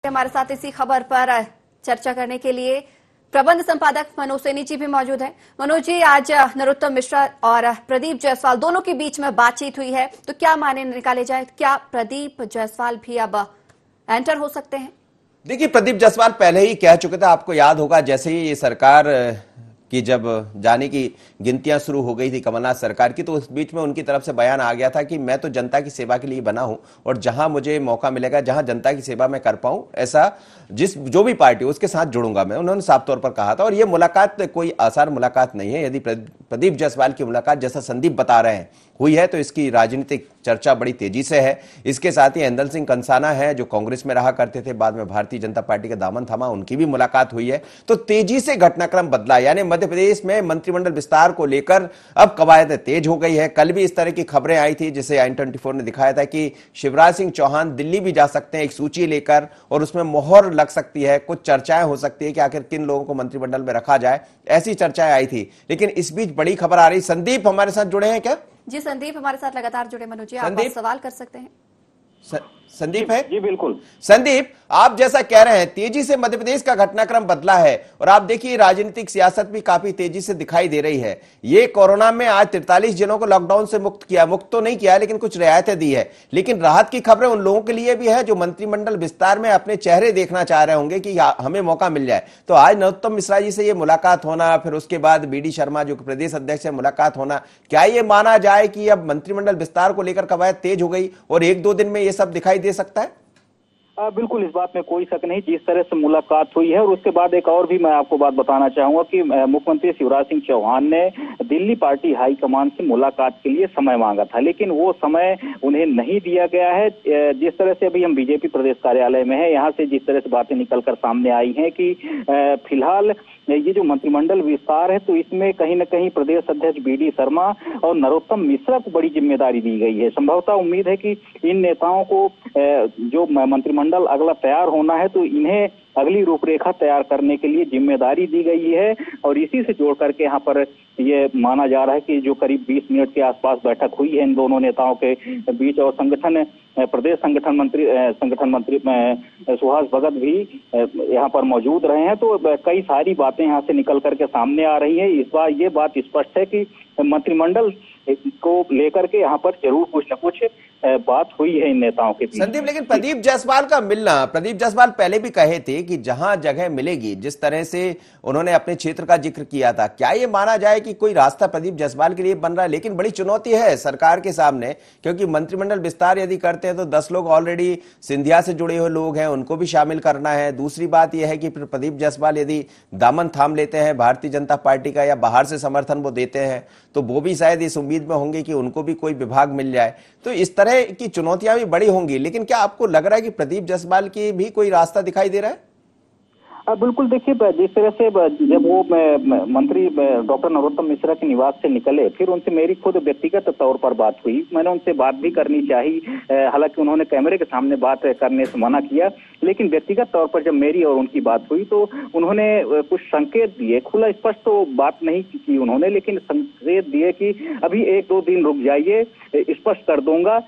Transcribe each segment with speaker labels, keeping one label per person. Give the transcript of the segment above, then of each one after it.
Speaker 1: हमारे साथ इसी खबर पर चर्चा करने के लिए प्रबंध संपादक मनोज सैनी जी भी मौजूद हैं। मनोज जी, आज नरोत्तम मिश्रा और प्रदीप जायसवाल दोनों के बीच में बातचीत हुई है, तो क्या माने निकाले जाए? क्या प्रदीप जायसवाल भी अब एंटर हो सकते हैं?
Speaker 2: देखिए, प्रदीप जायसवाल पहले ही कह चुके थे, आपको याद होगा, जैसे ही ये सरकार कि जब जाने की गिनतियां शुरू हो गई थी कमलनाथ सरकार की, तो उस बीच में उनकी तरफ से बयान आ गया था कि मैं तो जनता की सेवा के लिए बना हूं और जहां मुझे मौका मिलेगा, जहां जनता की सेवा मैं कर पाऊं, ऐसा जो भी पार्टी उसके साथ जुड़ूंगा मैं, उन्होंने साफ तौर पर कहा था। और ये मुलाकात कोई आसान मुलाकात नहीं है। यदि प्रदीप जायसवाल की मुलाकात, जैसा संदीप बता रहे हैं, हुई है तो इसकी राजनीतिक चर्चा बड़ी तेजी से है। इसके साथ ही एंदल सिंह कंसाना है, जो कांग्रेस में रहा करते थे, बाद में भारतीय जनता पार्टी का दामन थामा, उनकी भी मुलाकात हुई है। तो तेजी से घटनाक्रम बदला, यानी मध्य प्रदेश में मंत्रिमंडल विस्तार को लेकर अब कवायद तेज हो गई है। कल भी इस तरह की खबरें आई थी, जिसे N24 ने दिखाया था कि शिवराज सिंह चौहान दिल्ली भी जा सकते हैं एक सूची लेकर, और उसमें मोहर लग सकती है, कुछ चर्चाएं हो सकती है कि आखिर किन लोगों को मंत्रिमंडल में रखा जाए, ऐसी चर्चाएं आई थी। लेकिन इस बीच बड़ी खबर आ रही। संदीप हमारे साथ जुड़े हैं क्या?
Speaker 1: जी, संदीप हमारे साथ लगातार जुड़े। मनोज जी, आप सवाल कर सकते हैं।
Speaker 2: संदीप है?
Speaker 3: जी बिल्कुल।
Speaker 2: संदीप, आप जैसा कह रहे हैं, तेजी से मध्य प्रदेश का घटनाक्रम बदला है और आप देखिए राजनीतिक सियासत भी काफी तेजी से दिखाई दे रही है। ये कोरोना में आज 43 जिलों को लॉकडाउन से मुक्त किया, मुक्त तो नहीं किया, लेकिन कुछ रियायतें दी है। लेकिन राहत की खबरें उन लोगों के लिए भी है जो मंत्रिमंडल विस्तार में अपने चेहरे देखना चाह रहे होंगे कि हमें मौका मिल जाए। तो आज नरोत्तम मिश्रा जी से ये मुलाकात होना, फिर उसके बाद BD शर्मा जो प्रदेश अध्यक्ष है, मुलाकात होना, क्या ये माना जाए कि अब मंत्रिमंडल विस्तार को लेकर कवायद तेज हो गई और 1-2 दिन में ये सब दिखाई दे सकता है?
Speaker 3: बिल्कुल, इस बात में कोई शक नहीं। जिस तरह से मुलाकात हुई है, और उसके बाद एक और भी मैं आपको बात बताना चाहूंगा कि मुख्यमंत्री शिवराज सिंह चौहान ने दिल्ली पार्टी हाईकमान से मुलाकात के लिए समय मांगा था, लेकिन वो समय उन्हें नहीं दिया गया है। जिस तरह से अभी हम बीजेपी प्रदेश कार्यालय में है, यहाँ से जिस तरह से बातें निकलकर सामने आई हैं कि फिलहाल ये जो मंत्रिमंडल विस्तार है, तो इसमें कहीं न कहीं प्रदेश अध्यक्ष BD शर्मा और नरोत्तम मिश्रा को बड़ी जिम्मेदारी दी गई है। संभवतः उम्मीद है कि इन नेताओं को जो मंत्रिमंडल अगला तैयार होना है, तो इन्हें अगली रूपरेखा तैयार करने के लिए जिम्मेदारी दी गई है। और इसी से जोड़ करके यहाँ पर ये माना जा रहा है कि जो करीब 20 मिनट के आसपास बैठक हुई है इन दोनों नेताओं के बीच, और प्रदेश संगठन मंत्री सुहास भगत भी यहाँ पर मौजूद रहे हैं। तो कई सारी बातें यहाँ से निकल करके सामने आ रही है। इस बार ये बात स्पष्ट है कि मंत्रिमंडल को लेकर के यहाँ पर जरूर कुछ न कुछ बात हुई है इन नेताओं के बीच।
Speaker 2: संदीप, लेकिन प्रदीप जायसवाल का मिलना, प्रदीप जायसवाल पहले भी कहे थे कि जहां जगह मिलेगी, जिस तरह से उन्होंने अपने क्षेत्र का जिक्र किया था, क्या ये माना जाए कि कोई रास्ता प्रदीप जायसवाल के लिए बन रहा है? लेकिन बड़ी चुनौती है सरकार के सामने, क्योंकि मंत्रिमंडल विस्तार यदि करते हैं तो 10 लोग ऑलरेडी सिंधिया से जुड़े हुए लोग हैं, उनको भी शामिल करना है। दूसरी बात यह है कि प्रदीप जायसवाल यदि दामन थाम लेते हैं भारतीय जनता पार्टी का, या बाहर से समर्थन वो देते हैं, तो वो भी शायद इस उम्मीद में होंगे कि उनको भी कोई विभाग मिल जाए। तो इस तरह की चुनौतियां भी बड़ी होंगी। लेकिन क्या आपको लग रहा है कि प्रदीप जायसवाल की भी कोई रास्ता दिखाई दे रहा है?
Speaker 3: बिल्कुल, देखिए, जिस तरह से जब वो मंत्री डॉक्टर नरोत्तम मिश्रा के निवास से निकले, फिर उनसे मेरी खुद व्यक्तिगत तौर पर बात हुई। मैंने उनसे बात भी करनी चाहिए, हालांकि उन्होंने कैमरे के सामने बात करने से मना किया, लेकिन व्यक्तिगत तौर पर जब मेरी और उनकी बात हुई तो उन्होंने कुछ संकेत दिए। खुला स्पष्ट तो बात नहीं की उन्होंने, लेकिन संकेत दिए कि अभी 1-2 दिन रुक जाइए, स्पष्ट कर दूंगा।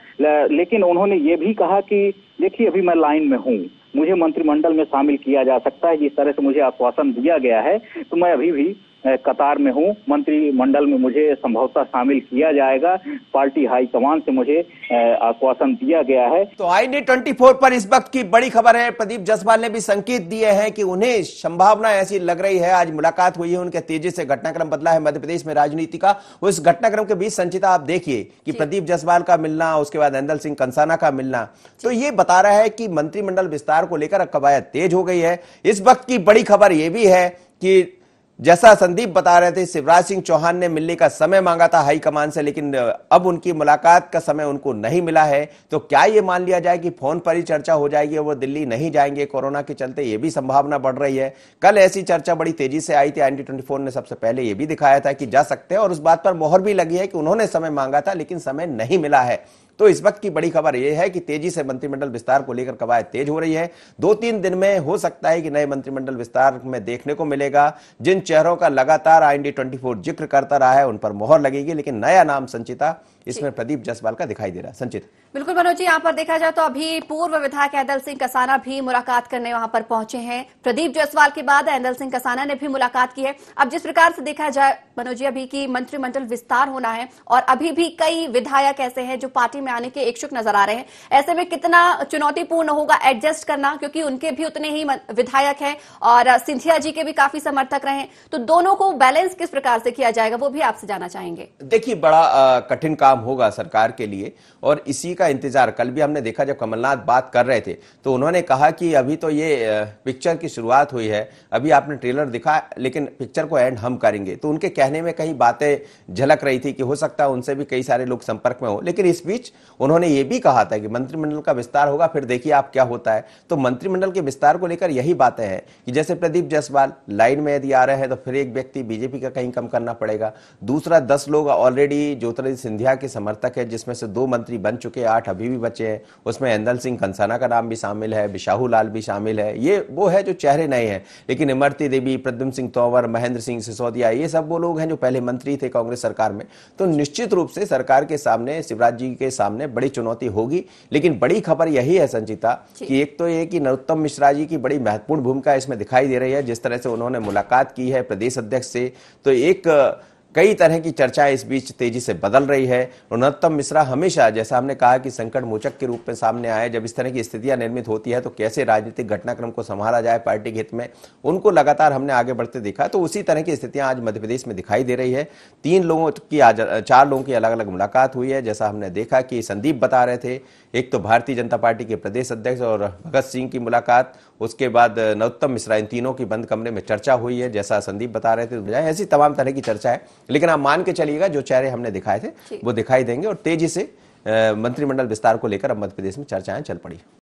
Speaker 3: लेकिन उन्होंने ये भी कहा कि देखिए, अभी मैं लाइन में हूँ, मुझे मंत्रिमंडल में शामिल किया जा सकता है। जिस तरह से मुझे आश्वासन दिया गया है, तो मैं अभी भी कतार में हूँ, मंत्रिमंडल में मुझे संभवतः शामिल किया जाएगा। पार्टी हाईकमान से मुझे आश्वासन दिया गया है।
Speaker 2: तो IND24 पर इस वक्त की बड़ी खबर है, प्रदीप जायसवाल ने भी संकेत दिए हैं कि उन्हें संभावना ऐसी लग रही है, आज मुलाकात हुई है, उनके तेजी से घटनाक्रम बदला है मध्य प्रदेश में राजनीति का। उस घटनाक्रम के बीच संचिता आप देखिए कि प्रदीप जायसवाल का मिलना, उसके बाद एंदल सिंह कंसाना का मिलना, तो ये बता रहा है कि मंत्रिमंडल विस्तार को लेकर कवायद तेज हो गई है। इस वक्त की बड़ी खबर यह भी है कि जैसा संदीप बता रहे थे, शिवराज सिंह चौहान ने मिलने का समय मांगा था हाईकमान से, लेकिन अब उनकी मुलाकात का समय उनको नहीं मिला है। तो क्या ये मान लिया जाए कि फोन पर ही चर्चा हो जाएगी और वो दिल्ली नहीं जाएंगे कोरोना के चलते? ये भी संभावना बढ़ रही है। कल ऐसी चर्चा बड़ी तेजी से आई थी, IND24 ने सबसे पहले ये भी दिखाया था कि जा सकते हैं, और उस बात पर मोहर भी लगी है कि उन्होंने समय मांगा था लेकिन समय नहीं मिला है। तो इस वक्त की बड़ी खबर यह है कि तेजी से मंत्रिमंडल विस्तार को लेकर कवायद तेज हो रही है। 2-3 दिन में हो सकता है कि नए मंत्रिमंडल विस्तार में देखने को मिलेगा। जिन चेहरों का लगातार IND24 जिक्र करता रहा है उन पर मोहर लगेगी, लेकिन नया नाम संचिता इसमें प्रदीप जायसवाल का दिखाई दे रहा है। संचित,
Speaker 1: बिल्कुल मनोज जी, यहाँ पर देखा जाए तो अभी पूर्व विधायक ऐदल सिंह कसाना भी मुलाकात करने वहां पर पहुंचे हैं। प्रदीप जायसवाल के बाद ऐदल सिंह कसाना ने भी मुलाकात की है। अब जिस प्रकार से देखा जाए मनोज जी, अभी की मंत्रिमंडल विस्तार होना है और अभी भी कई विधायक ऐसे हैं जो पार्टी में आने के इच्छुक नजर आ रहे हैं। ऐसे में कितना चुनौतीपूर्ण होगा एडजस्ट करना, क्योंकि उनके भी उतने ही विधायक हैं और सिंधिया जी के भी काफी समर्थक रहे हैं। तो दोनों को बैलेंस किस प्रकार से किया जाएगा, वो भी आपसे जानना चाहेंगे।
Speaker 2: देखिए, बड़ा कठिन काम होगा सरकार के लिए और इसी का इंतजार। कल भी हमने देखा जब कमलनाथ बात कर रहे थे तो उन्होंने कहा कि अभी तो ये पिक्चर की शुरुआत हुई है, अभी आपने ट्रेलर दिखा लेकिन पिक्चर को एंड हम करेंगे। तो उनके कहने में कई बातें झलक रही थी कि हो सकता है उनसे भी कई सारे लोग संपर्क में हो, लेकिन इस बीच उन्होंने ये भी कहा था कि मंत्रिमंडल का विस्तार होगा, फिर देखिए आप क्या होता है। तो मंत्रिमंडल के विस्तार को लेकर यही बातें हैं कि जैसे प्रदीप जायसवाल लाइन में यदि आ रहे हैं तो फिर एक व्यक्ति बीजेपी का कहीं कम करना पड़ेगा, दूसरा 10 लोग ऑलरेडी ज्योतिरादित्य सिंधिया के समर्थक है, जिसमें से 2 मंत्री बन चुके, 8 अभी भी बचे हैं। उसमें ऐदल सिंह कंसाना का नाम भी शामिल है, बिशाहू लाल भी शामिल है। ये वो है जो चेहरे नए हैं, लेकिन इमरती देवी, प्रद्युम्न सिंह तोमर, महेंद्र सिंह सिसोदिया, ये सब वो लोग हैं जो पहले मंत्री थे कांग्रेस सरकार में। तो निश्चित रूप से सरकार के सामने, शिवराज जी के सामने बड़ी चुनौती होगी। लेकिन बड़ी खबर यही है संचिता कि एक तो ये कि नरोत्तम मिश्रा जी की बड़ी महत्वपूर्ण भूमिका इसमें दिखाई दे रही है। जिस तरह से उन्होंने मुलाकात की है प्रदेश अध्यक्ष से, तो एक कई तरह की चर्चाएं इस बीच तेजी से बदल रही है। नरोत्तम मिश्रा हमेशा, जैसा हमने कहा कि संकट मोचक के रूप में सामने आए, जब इस तरह की स्थितियां निर्मित होती है तो कैसे राजनीतिक घटनाक्रम को संभाला जाए पार्टी के हित में, उनको लगातार हमने आगे बढ़ते देखा। तो उसी तरह की स्थितियां आज मध्य प्रदेश में दिखाई दे रही है। 4 लोगों की अलग अलग मुलाकात हुई है। जैसा हमने देखा कि संदीप बता रहे थे, एक तो भारतीय जनता पार्टी के प्रदेश अध्यक्ष और भगत सिंह की मुलाकात, उसके बाद नरोत्तम मिश्रा, इन तीनों की बंद कमरे में चर्चा हुई है जैसा संदीप बता रहे थे। ऐसी तमाम तरह की चर्चा है, लेकिन आप मान के चलिएगा जो चेहरे हमने दिखाए थे वो दिखाई देंगे और तेजी से मंत्रिमंडल विस्तार को लेकर अब मध्य प्रदेश में चर्चाएं चल पड़ी।